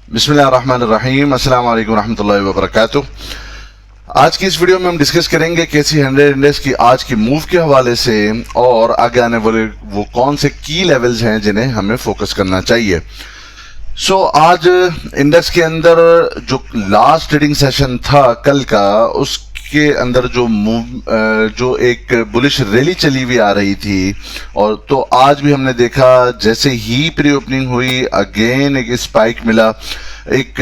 बिस्मिल्लाहिर्रहमानिर्रहीम, अस्सलाम वालेकुम रहमतुल्लाहि व बरकातुहू। आज की इस वीडियो में हम डिस्कस करेंगे केसी 100 इंडेक्स की आज की मूव के हवाले से और आगे आने वाले वो कौन से की लेवल्स हैं जिन्हें हमें फोकस करना चाहिए। आज इंडेक्स के अंदर जो लास्ट ट्रेडिंग सेशन था कल का, उसके अंदर जो एक बुलिश रैली चली हुई आ रही थी, और तो आज भी हमने देखा जैसे ही प्री ओपनिंग हुई अगेन एक स्पाइक मिला, एक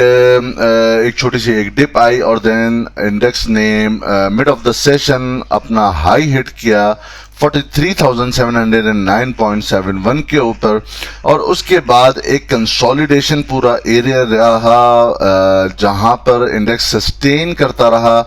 छोटी सी एक डिप आई और देन इंडेक्स ने मिड ऑफ द सेशन अपना हाई हिट किया 43,709.71 के ऊपर, और उसके बाद एक कंसोलिडेशन पूरा एरिया रहा जहां पर इंडेक्स सस्टेन करता रहा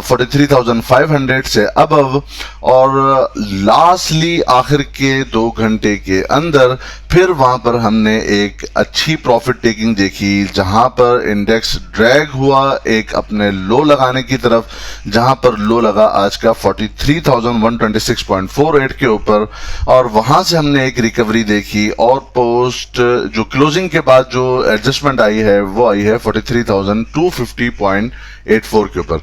43,500 से अबव, और लास्टली आखिर के 2 घंटे के अंदर फिर वहां पर हमने एक अच्छी प्रॉफिट टेकिंग देखी जहां पर इंडेक्स ड्रैग हुआ एक अपने लो लगाने की तरफ, जहां पर लो लगा आज का 43,126.48 के ऊपर, और वहां से हमने एक रिकवरी देखी और पोस्ट जो क्लोजिंग के बाद जो एडजस्टमेंट आई है वो आई है 43,250.84 के ऊपर।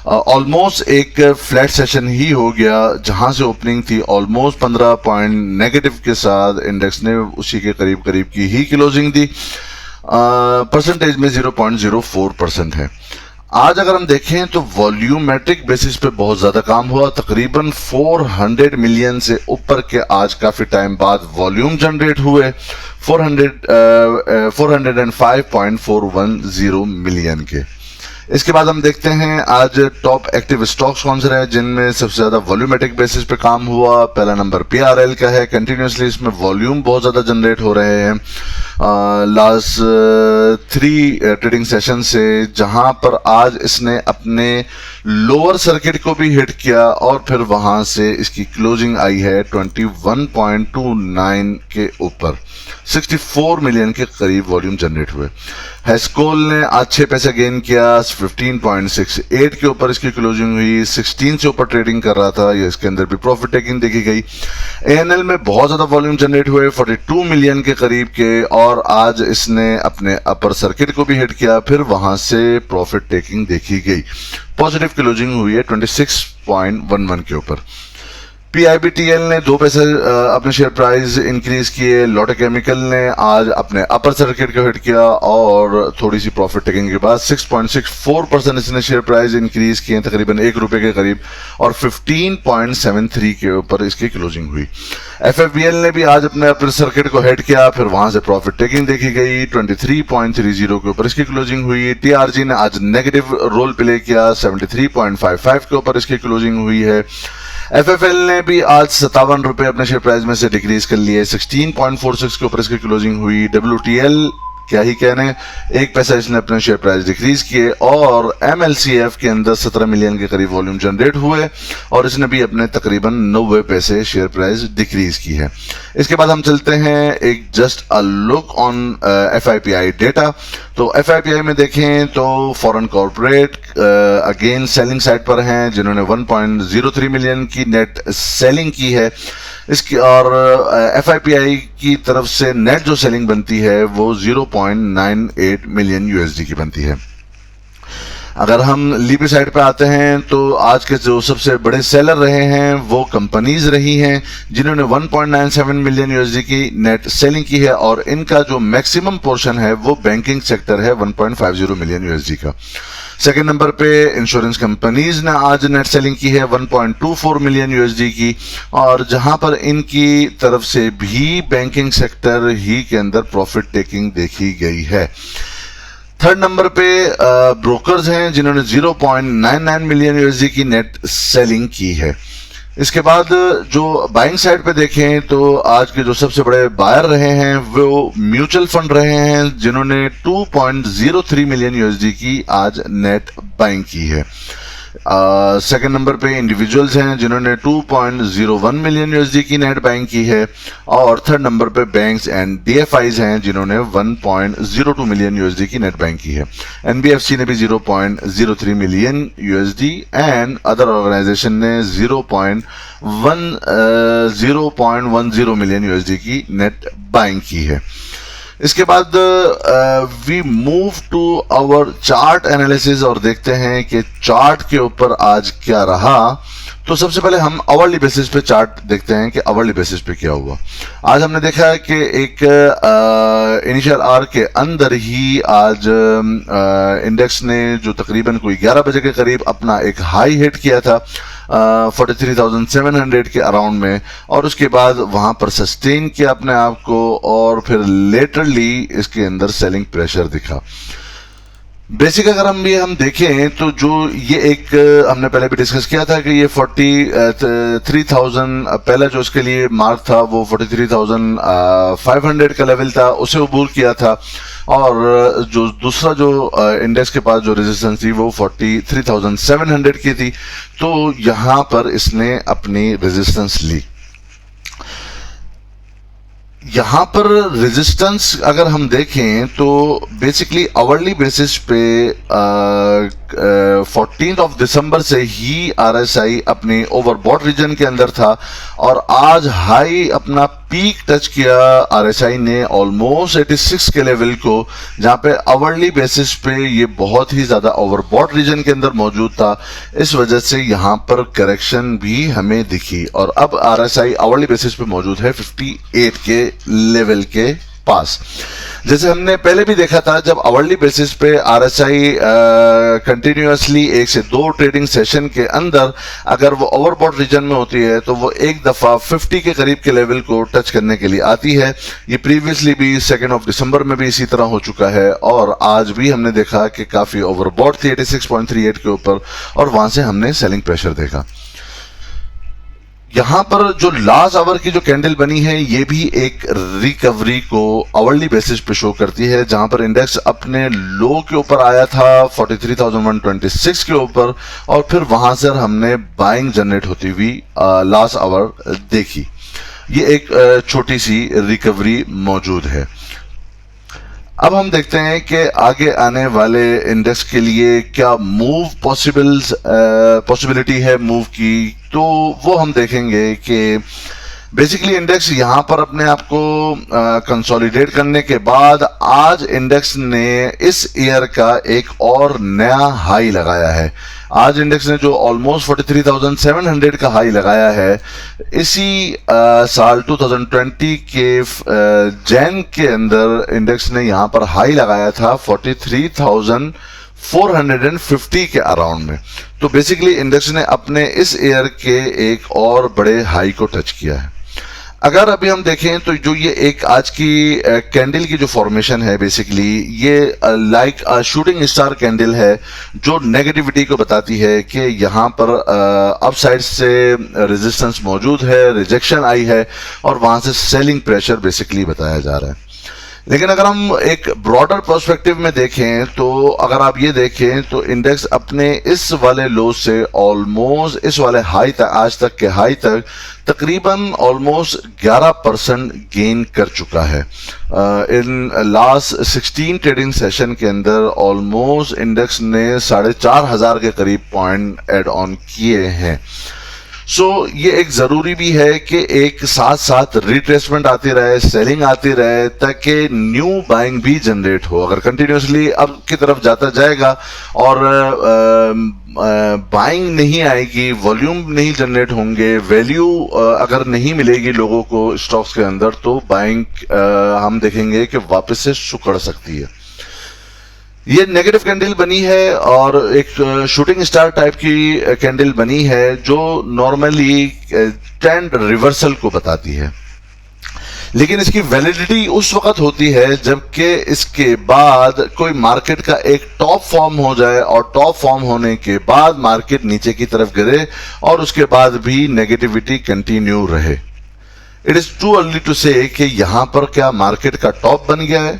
ऑलमोस्ट एक फ्लैट सेशन ही हो गया, जहां से ओपनिंग थी ऑलमोस्ट 15 पॉइंट नेगेटिव के साथ इंडेक्स ने उसी के करीब करीब की ही क्लोजिंग दी। परसेंटेज में 0.04% है। आज अगर हम देखें तो वॉल्यूमेट्रिक बेसिस पे बहुत ज्यादा काम हुआ, तकरीबन 400 मिलियन से ऊपर के आज काफी टाइम बाद वॉल्यूम जनरेट हुए 405.410 मिलियन के। इसके बाद हम देखते हैं आज टॉप एक्टिव स्टॉक्स कौन से रहे जिनमें सबसे ज्यादा वॉल्यूमेट्रिक बेसिस पे काम हुआ। पहला नंबर PRL का है, कंटिन्यूसली इसमें वॉल्यूम बहुत ज्यादा जनरेट हो रहे हैं लास्ट 3 ट्रेडिंग सेशन से, जहां पर आज इसने अपने लोअर सर्किट को भी हिट किया और फिर वहां से इसकी क्लोजिंग आई है 21.29 के ऊपर, 64 मिलियन के करीब वॉल्यूम जनरेट हुए। हेस्कोल ने आज 6 पैसे गेन किया 15.68 के ऊपर इसकी क्लोजिंग हुई, 16 से ऊपर ट्रेडिंग कर रहा था, ये इसके अंदर भी प्रॉफिट टेकिंग देखी गई। ANL में बहुत ज्यादा वॉल्यूम जनरेट हुए 42 मिलियन के करीब के, और आज इसने अपने अपर सर्किट को भी हिट किया, फिर वहां से प्रॉफिट टेकिंग देखी गई। पॉजिटिव क्लोजिंग हुई है 26.11 के ऊपर। PIBTL ने 2 पैसे अपने शेयर प्राइस इंक्रीज किए। लोटे केमिकल ने आज अपने अपर सर्किट को हिट किया और थोड़ी सी प्रॉफिट टेकिंग के बाद 6.64% इसने शेयर प्राइस इंक्रीज किए, तकरीबन ₹1 के करीब, और 15.73 के ऊपर इसकी क्लोजिंग हुई। FFBL ने भी आज अपने अपर सर्किट को हिट किया, फिर वहां से प्रॉफिट टेकिंग देखी गई 23.30 के ऊपर इसकी क्लोजिंग हुई। TRG ने आज नेगेटिव रोल प्ले किया 73.55 के ऊपर इसकी क्लोजिंग हुई है। FFL ने भी आज ₹57 अपने शेयर प्राइस में से डिक्रीज कर लिए 16.46 के ऊपर इसकी क्लोजिंग हुई। WTL क्या ही कहने, 1 पैसा इसने अपने शेयर प्राइस डिक्रीज किए, और MLCF के अंदर 17 मिलियन के करीब वॉल्यूम जनरेट हुए और इसने भी अपने तकरीबन 90 पैसे शेयर प्राइस डिक्रीज की है। इसके बाद हम चलते हैं एक just a look on FIPI data. तो FIPI में देखें तो foreign corporate again selling side पर हैं, जिन्होंने 1.03 मिलियन की नेट सेलिंग की है इसकी, और FIPI की तरफ से नेट जो सेलिंग बनती है वो 0.98 मिलियन USD की बनती है। अगर हम लीपी साइड पे आते हैं तो आज के जो सबसे बड़े सेलर रहे हैं वो कंपनीज रही हैं, जिन्होंने 1.97 मिलियन USD की नेट सेलिंग की है, और इनका जो मैक्सिमम पोर्शन है वो बैंकिंग सेक्टर है 1.50 मिलियन USD का। सेकेंड नंबर पे इंश्योरेंस कंपनीज ने आज नेट सेलिंग की है 1.24 मिलियन USD की, और जहां पर इनकी तरफ से भी बैंकिंग सेक्टर ही के अंदर प्रॉफिट टेकिंग देखी गई है। थर्ड नंबर पे ब्रोकर्स हैं, जिन्होंने 0.99 मिलियन USD की नेट सेलिंग की है। इसके बाद जो बाइंग साइड पे देखें तो आज के जो सबसे बड़े बायर रहे हैं वो म्यूचुअल फंड रहे हैं, जिन्होंने 2.03 मिलियन USD की आज नेट बाइंग की है। सेकंड नंबर पे इंडिविजुअल्स हैं, जिन्होंने 2.01 मिलियन USD की नेट बाइंग की है, और थर्ड नंबर पे बैंक्स एंड DFIs हैं, जिन्होंने 1.02 मिलियन USD की नेट बाइंग की है। NBFC ने भी 0.03 million USD and other organisation ने 0.10 मिलियन USD की नेट बाइंग की है। इसके बाद we move to our chart analysis और देखते हैं कि चार्ट के ऊपर आज क्या रहा। तो सबसे पहले हम आवरली बेसिस पे चार्ट देखते हैं कि आवरली बेसिस पे क्या हुआ। आज हमने देखा है कि एक इनिशियल आर के अंदर ही आज इंडेक्स ने जो तकरीबन कोई 11 बजे के करीब अपना एक हाई हिट किया था 43,700 के अराउंड में, और उसके बाद वहां पर सस्टेन किया अपने आप को, और फिर लेटरली इसके अंदर सेलिंग प्रेशर दिखा। बेसिक अगर हम देखें तो जो ये एक हमने पहले भी डिस्कस किया था कि ये 43,000 पहला जो इसके लिए मार्क था वो 43,500 का लेवल था, उसे अबूर किया था, और जो दूसरा जो इंडेक्स के पास जो रेजिस्टेंस थी वो 43,700 की थी। तो यहां पर इसने अपनी रेजिस्टेंस ली। यहां पर रेजिस्टेंस अगर हम देखें तो बेसिकली आवरली बेसिस पे 14 ऑफ दिसंबर से ही आरएसआई अपने ओवरबॉट रीजन के अंदर था, और आज हाई अपना पीक टच किया आरएसआई ने ऑलमोस्ट 86 के लेवल को, जहां पे आवरली बेसिस पे ये बहुत ही ज्यादा ओवरबॉट रीजन के अंदर मौजूद था। इस वजह से यहां पर करेक्शन भी हमें दिखी, और अब आरएसआई आवरली बेसिस पे मौजूद है 58 के लेवल के पास। जैसे हमने पहले भी देखा था, जब आवरली बेसिस पे आरएसआई कंटिन्यूअसली 1 से 2 ट्रेडिंग सेशन के अंदर अगर वो ओवरबॉट रीजन में होती है तो वो एक दफा 50 के करीब के लेवल को टच करने के लिए आती है। ये प्रीवियसली भी 2 ऑफ दिसंबर में भी इसी तरह हो चुका है, और आज भी हमने देखा कि काफी ओवरबॉट थी 86.38 के ऊपर, और वहां से हमने सेलिंग प्रेशर देखा। यहां पर जो लास्ट आवर की जो कैंडल बनी है ये भी एक रिकवरी को आवरली बेसिस पे शो करती है, जहां पर इंडेक्स अपने लो के ऊपर आया था 43,126 के ऊपर, और फिर वहां से हमने बाइंग जनरेट होती हुई लास्ट आवर देखी। ये एक छोटी सी रिकवरी मौजूद है। अब हम देखते हैं कि आगे आने वाले इंडेक्स के लिए क्या मूव पॉसिबिलिटी है मूव की। तो वो हम देखेंगे कि बेसिकली इंडेक्स यहां पर अपने आप को कंसोलिडेट करने के बाद आज इंडेक्स ने इस ईयर का एक और नया हाई लगाया है। आज इंडेक्स ने जो ऑलमोस्ट 43,700 का हाई लगाया है, इसी साल 2020 के जैन के अंदर इंडेक्स ने यहां पर हाई लगाया था 43,450 के अराउंड में। तो बेसिकली इंडेक्स ने अपने इस ईयर के एक और बड़े हाई को टच किया है। अगर अभी हम देखें तो जो ये एक आज की कैंडल की जो फॉर्मेशन है, बेसिकली ये लाइक शूटिंग स्टार कैंडल है, जो नेगेटिविटी को बताती है कि यहाँ पर अपसाइड से रेजिस्टेंस मौजूद है, रिजेक्शन आई है, और वहां से सेलिंग प्रेशर बेसिकली बताया जा रहा है। लेकिन अगर हम एक ब्रॉडर पर्सपेक्टिव में देखें तो अगर आप ये देखें तो इंडेक्स अपने इस वाले लो से ऑलमोस्ट इस वाले हाई तक, आज तक के हाई तक तकरीबन ऑलमोस्ट 11% गेन कर चुका है। इन लास्ट 16 ट्रेडिंग सेशन के अंदर ऑलमोस्ट इंडेक्स ने 4,500 के करीब पॉइंट एड ऑन किए हैं। सो ये एक जरूरी भी है कि एक साथ साथ रिट्रेसमेंट आती रहे, सेलिंग आती रहे, ताकि न्यू बाइंग भी जनरेट हो। अगर कंटिन्यूसली अब की तरफ जाता जाएगा और बाइंग नहीं आएगी, वॉल्यूम नहीं जनरेट होंगे, वैल्यू अगर नहीं मिलेगी लोगों को स्टॉक्स के अंदर, तो बाइंग हम देखेंगे कि वापस से सुकड़ सकती है। ये नेगेटिव कैंडल बनी है और एक शूटिंग स्टार टाइप की कैंडल बनी है, जो नॉर्मली ट्रेंड रिवर्सल को बताती है। लेकिन इसकी वैलिडिटी उस वक्त होती है जबकि इसके बाद कोई मार्केट का एक टॉप फॉर्म हो जाए, और टॉप फॉर्म होने के बाद मार्केट नीचे की तरफ गिरे और उसके बाद भी नेगेटिविटी कंटिन्यू रहे। It is too early to say कि यहां पर क्या मार्केट का टॉप बन गया है।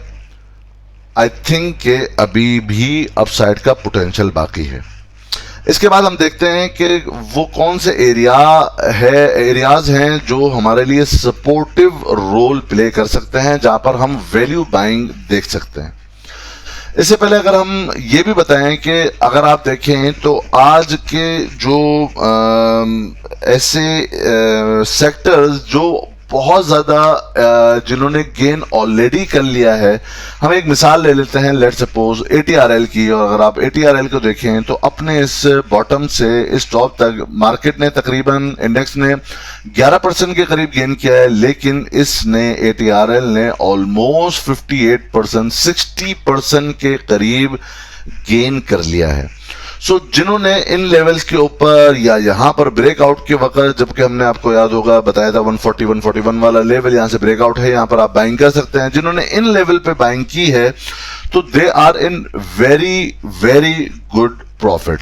आई थिंक कि अभी भी अपसाइड का पोटेंशियल बाकी है। इसके बाद हम देखते हैं कि वो कौन से एरियाज हैं जो हमारे लिए सपोर्टिव रोल प्ले कर सकते हैं, जहां पर हम वैल्यू बाइंग देख सकते हैं। इससे पहले अगर हम ये भी बताएं कि अगर आप देखें तो आज के जो ऐसे सेक्टर्स जो बहुत ज्यादा जिन्होंने गेन ऑलरेडी कर लिया है। हम एक मिसाल ले लेते हैं, लेट्स सपोज ATRL की, और अगर आप ATRL को देखें तो अपने इस बॉटम से इस टॉप तक मार्केट ने तकरीबन, इंडेक्स ने 11% के करीब गेन किया है, लेकिन इसने ATRL ने ऑलमोस्ट 58%, 60% के करीब गेन कर लिया है। सो जिन्होंने इन लेवल्स के ऊपर या यहां पर ब्रेकआउट के वक्त, जबकि हमने आपको याद होगा बताया था 140 141 वाला लेवल यहां से ब्रेकआउट है, यहां पर आप बाइंग कर सकते हैं। जिन्होंने इन लेवल पे बाइंग की है तो they are in very very good profit.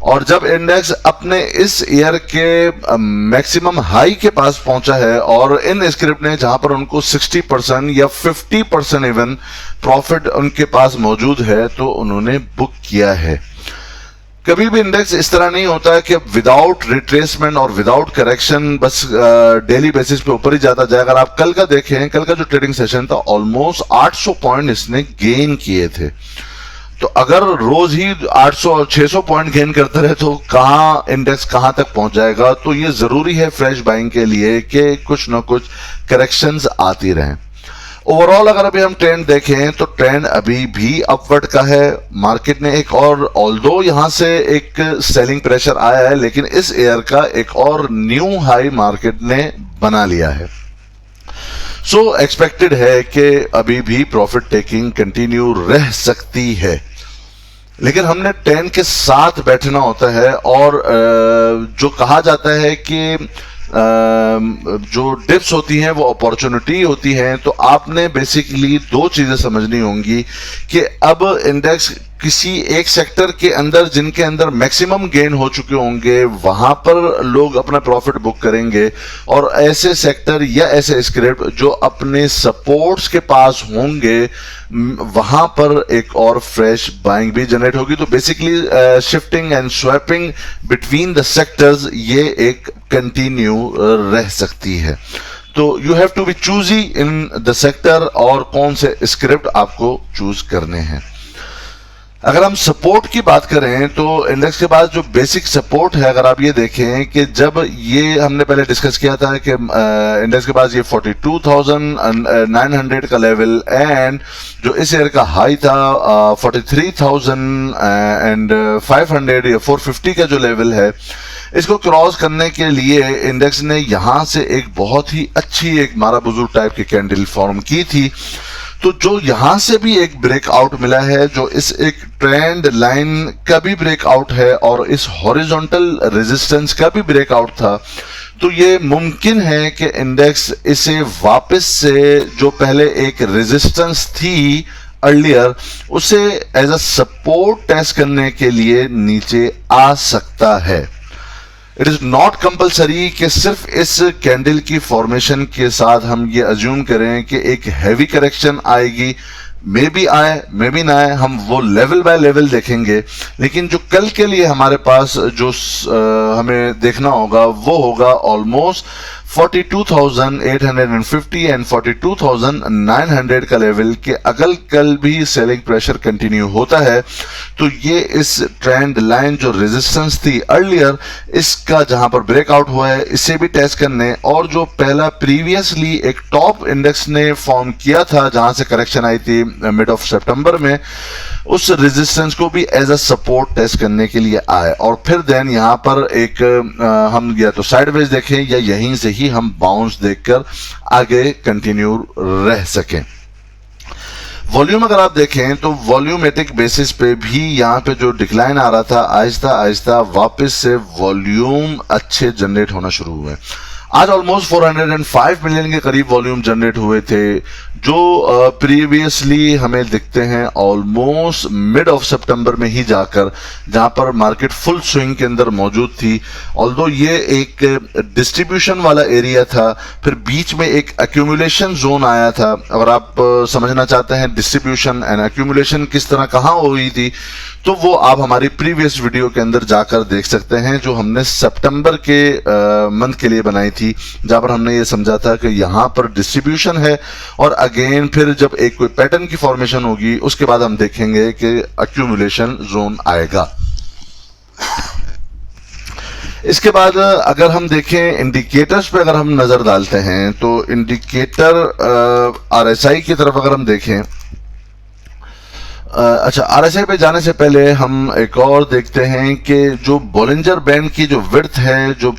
और जब इंडेक्स अपने इस ईयर के मैक्सिमम हाई के पास पहुंचा है और इन स्क्रिप्ट ने जहां पर उनको 60% या 50% इवन प्रॉफिट उनके पास मौजूद है, तो उन्होंने बुक किया है। कभी भी इंडेक्स इस तरह नहीं होता है कि विदाउट रिट्रेसमेंट और विदाउट करेक्शन बस डेली बेसिस पे ऊपर ही जाता जाए। अगर आप कल का देखें, कल का जो ट्रेडिंग सेशन था, ऑलमोस्ट 800 पॉइंट इसने गेन किए थे। तो अगर रोज ही 800 और 600 पॉइंट गेन करते रहे तो कहां इंडेक्स कहां तक पहुंच जाएगा। तो ये जरूरी है फ्रेश बाइंग के लिए कि कुछ ना कुछ करेक्शंस आती रहें। ओवरऑल अगर अभी हम ट्रेंड देखें तो ट्रेंड अभी भी अपवर्ड का है। मार्केट ने एक और, ऑल्दो यहां से एक सेलिंग प्रेशर आया है, लेकिन इस ईयर का एक और न्यू हाई मार्केट ने बना लिया है। सो एक्सपेक्टेड है कि अभी भी प्रॉफिट टेकिंग कंटिन्यू रह सकती है, लेकिन हमने ट्रेंड के साथ बैठना होता है। और जो कहा जाता है कि जो डिप्स होती हैं वो अपॉर्चुनिटी होती हैं, तो आपने बेसिकली दो चीजें समझनी होंगी कि अब इंडेक्स किसी एक सेक्टर के अंदर, जिनके अंदर मैक्सिमम गेन हो चुके होंगे, वहां पर लोग अपना प्रॉफिट बुक करेंगे, और ऐसे सेक्टर या ऐसे स्क्रिप्ट जो अपने सपोर्ट्स के पास होंगे वहां पर एक और फ्रेश बाइंग भी जनरेट होगी। तो basically shifting and swapping between the sectors ये एक कंटिन्यू रह सकती है। तो you have to be choosy in the sector और कौन से स्क्रिप्ट आपको चूज करने हैं। अगर हम सपोर्ट की बात करें तो इंडेक्स के बाद जो बेसिक सपोर्ट है, अगर आप ये देखें कि जब ये हमने पहले डिस्कस किया था कि इंडेक्स के पास ये 42,900 का लेवल, एंड जो इस ईयर का हाई था 43,500 या 450 का जो लेवल है, इसको क्रॉस करने के लिए इंडेक्स ने यहां से एक बहुत ही अच्छी एक मारा बुजुर्ग टाइप की कैंडल फॉर्म की थी। तो जो यहां से भी एक ब्रेकआउट मिला है, जो इस एक ट्रेंड लाइन का भी ब्रेकआउट है और इस हॉरिजॉन्टल रेजिस्टेंस का भी ब्रेकआउट था, तो ये मुमकिन है कि इंडेक्स इसे वापस से जो पहले एक रेजिस्टेंस थी अर्लियर, उसे एज अ सपोर्ट टेस्ट करने के लिए नीचे आ सकता है। इट इज नॉट कंपल्सरी कि सिर्फ इस कैंडल की फॉर्मेशन के साथ हम ये अज्यूम करें कि एक हैवी करेक्शन आएगी। मे बी आए, मे बी ना आए, हम वो लेवल बाय लेवल देखेंगे। लेकिन जो कल के लिए हमारे पास जो हमें देखना होगा वो होगा ऑलमोस्ट 42,850 एंड 42,900 का लेवल के। अगर कल भी सेलिंग प्रेशर कंटिन्यू होता है तो ये इस ट्रेंड लाइन जो रेजिस्टेंस थी अर्लियर, इसका जहां पर ब्रेकआउट हुआ है, इसे भी टेस्ट करने, और जो पहला प्रीवियसली एक टॉप इंडेक्स ने फॉर्म किया था जहां से करेक्शन आई थी मिड ऑफ सितंबर में, उस रेजिस्टेंस को भी एज अ सपोर्ट टेस्ट करने के लिए आए। और फिर देन यहां पर एक हम या तो साइडवेज देखें या यहीं से ही हम बाउंस देखकर आगे कंटिन्यू रह सकें। वॉल्यूम अगर आप देखें तो वॉल्यूमेटिक बेसिस पे भी यहां पे जो डिक्लाइन आ रहा था, आहिस्ता आहिस्ता वापस से वॉल्यूम अच्छे जनरेट होना शुरू हुए। आज ऑलमोस्ट 405 मिलियन के करीब वॉल्यूम जनरेट हुए थे, जो प्रीवियसली हमें दिखते हैं ऑलमोस्ट मिड ऑफ सितंबर में ही जाकर, जहां पर मार्केट फुल स्विंग के अंदर मौजूद थी। ऑल्दो ये एक डिस्ट्रीब्यूशन वाला एरिया था, फिर बीच में एक एक्यूमुलेशन जोन आया था। अगर आप समझना चाहते हैं डिस्ट्रीब्यूशन एंड एक्यूमुलेशन किस तरह कहां हुई थी, तो वो आप हमारी प्रीवियस वीडियो के अंदर जाकर देख सकते हैं, जो हमने सितंबर के मंथ के लिए बनाई थी, जहां पर हमने ये समझा था कि यहां पर डिस्ट्रीब्यूशन है, और अगेन फिर जब एक कोई पैटर्न की फॉर्मेशन होगी उसके बाद हम देखेंगे कि एक्यूमुलेशन जोन आएगा। इसके बाद अगर हम देखें इंडिकेटर्स पे, अगर हम नजर डालते हैं तो इंडिकेटर आरएसआई की तरफ अगर हम देखें, अच्छा, आरएसआई पे जाने से पहले हम एक और देखते हैं कि जो बोलिंजर बैंड की जो विड्थ है, जो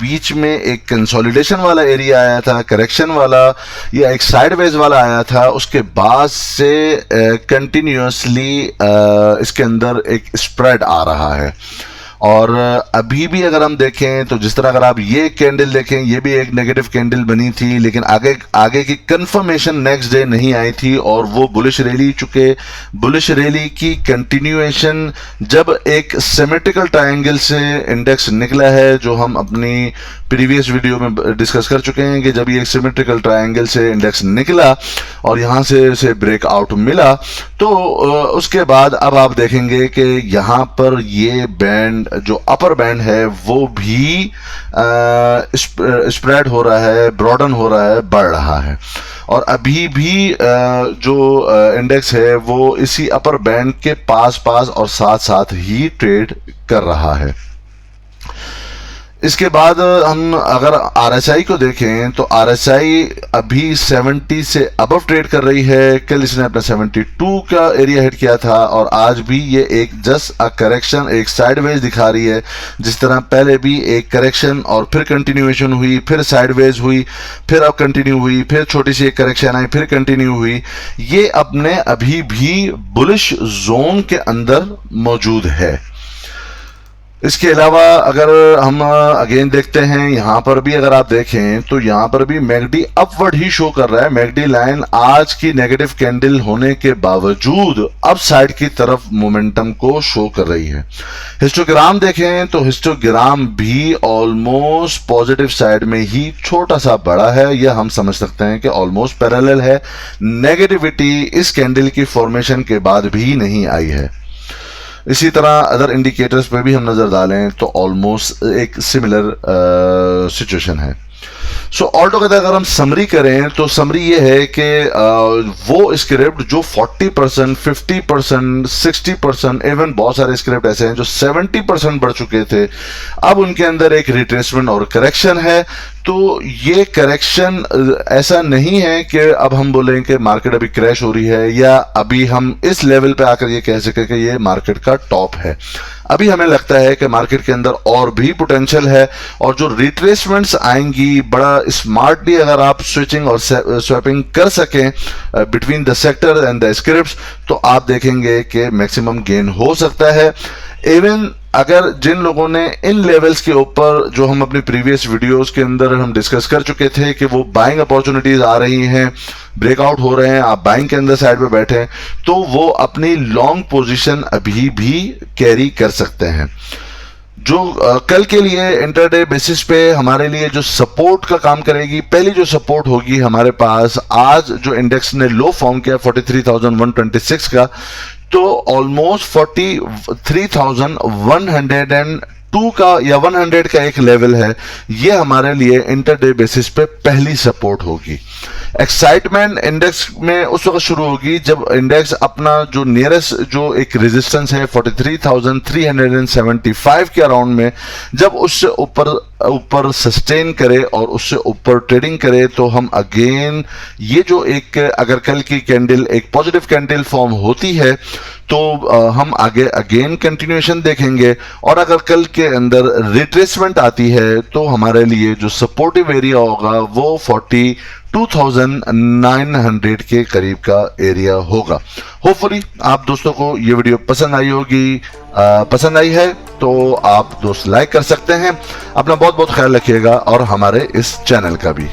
बीच में एक कंसोलिडेशन वाला एरिया आया था, करेक्शन वाला या एक साइडवेज वाला आया था, उसके बाद से कंटिन्यूसली इसके अंदर एक स्प्रेड आ रहा है। और अभी भी अगर हम देखें तो जिस तरह अगर आप ये कैंडल देखें, ये भी एक नेगेटिव कैंडल बनी थी, लेकिन आगे की कंफर्मेशन नेक्स्ट डे नहीं आई थी और वो बुलिश रैली, चुके बुलिश रैली की कंटिन्यूएशन जब एक सिमेट्रिकल ट्रायंगल से इंडेक्स निकला है, जो हम अपनी प्रीवियस वीडियो में डिस्कस कर चुके हैं कि जब ये सिमेट्रिकल ट्रायंगल से इंडेक्स निकला और यहां से ब्रेकआउट मिला, तो उसके बाद अब आप देखेंगे कि यहां पर ये बैंड, जो अपर बैंड है, वो भी स्प्रेड हो रहा है, ब्रॉडन हो रहा है, बढ़ रहा है। और अभी भी जो इंडेक्स है वो इसी अपर बैंड के पास और साथ साथ ही ट्रेड कर रहा है। इसके बाद हम अगर आरएसआई को देखें तो आरएसआई अभी 70 से अबव ट्रेड कर रही है। कल इसने अपना 72 का एरिया हिट किया था और आज भी ये एक जस्ट अ करेक्शन, एक साइडवेज दिखा रही है। जिस तरह पहले भी एक करेक्शन और फिर कंटिन्यूएशन हुई, फिर साइडवेज हुई, फिर अब कंटिन्यू हुई, फिर छोटी सी एक करेक्शन आई, फिर कंटिन्यू हुई। ये अपने अभी भी बुलिश जोन के अंदर मौजूद है। इसके अलावा अगर हम अगेन देखते हैं, यहां पर भी अगर आप देखें तो यहां पर भी मैकडी अपवर्ड ही शो कर रहा है। मैकडी लाइन आज की नेगेटिव कैंडल होने के बावजूद अप साइड की तरफ मोमेंटम को शो कर रही है। हिस्टोग्राम देखें तो हिस्टोग्राम भी ऑलमोस्ट पॉजिटिव साइड में ही छोटा सा बड़ा है, यह हम समझ सकते हैं कि ऑलमोस्ट पैरेलल है। नेगेटिविटी इस कैंडल की फॉर्मेशन के बाद भी नहीं आई है। इसी तरह अदर इंडिकेटर्स पे भी हम नजर डालें तो ऑलमोस्ट एक सिमिलर सिचुएशन है। सो ऑल टुगेदर अगर हम समरी करें तो समरी ये है कि वो स्क्रिप्ट जो 40%, 50%, 60%, इवन बहुत सारे स्क्रिप्ट ऐसे हैं जो 70% बढ़ चुके थे, अब उनके अंदर एक रिट्रेसमेंट और करेक्शन है। तो ये करेक्शन ऐसा नहीं है कि अब हम बोलें कि मार्केट अभी क्रैश हो रही है या अभी हम इस लेवल पे आकर ये कह सकें कि ये मार्केट का टॉप है। अभी हमें लगता है कि मार्केट के अंदर और भी पोटेंशियल है और जो रिट्रेसमेंट्स आएंगी, बड़ा स्मार्टली अगर आप स्विचिंग और स्वैपिंग कर सकें between the sector and the scripts, तो आप देखेंगे कि मैक्सिमम गेन हो सकता है। इवन अगर जिन लोगों ने इन लेवल्स के ऊपर, जो हम अपनी प्रीवियस वीडियोस के अंदर हम डिस्कस कर चुके थे कि वो बाइंग अपॉर्चुनिटीज आ रही हैं, ब्रेकआउट हो रहे हैं, आप बाइंग के अंदर साइड पे बैठे, तो वो अपनी लॉन्ग पोजीशन अभी भी कैरी कर सकते हैं। जो कल के लिए इंटरडे बेसिस पे हमारे लिए जो सपोर्ट का काम करेगी, पहली जो सपोर्ट होगी हमारे पास, आज जो इंडेक्स ने लो फॉर्म किया 43,126 का, तो ऑलमोस्ट 43,102 का या 100 का एक लेवल है। ये हमारे लिए इंटरडे बेसिस पे पहली सपोर्ट होगी। एक्साइटमेंट इंडेक्स में उस वक्त शुरू होगी जब इंडेक्स अपना जो नियरेस्ट जो एक रेजिस्टेंस है 43,375 के अराउंड में, जब उससे ऊपर सस्टेन करे और उससे ऊपर ट्रेडिंग करे, तो हम अगेन ये जो एक, अगर कल की कैंडल एक पॉजिटिव कैंडल फॉर्म होती है तो हम आगे अगेन कंटिन्यूएशन देखेंगे। और अगर कल के अंदर रिट्रेसमेंट आती है तो हमारे लिए जो सपोर्टिव एरिया होगा वो 42,900 के करीब का एरिया होगा। होपफुली आप दोस्तों को ये वीडियो पसंद आई होगी। पसंद आई है तो आप दोस्त लाइक कर सकते हैं। अपना बहुत बहुत ख्याल रखिएगा और हमारे इस चैनल का भी।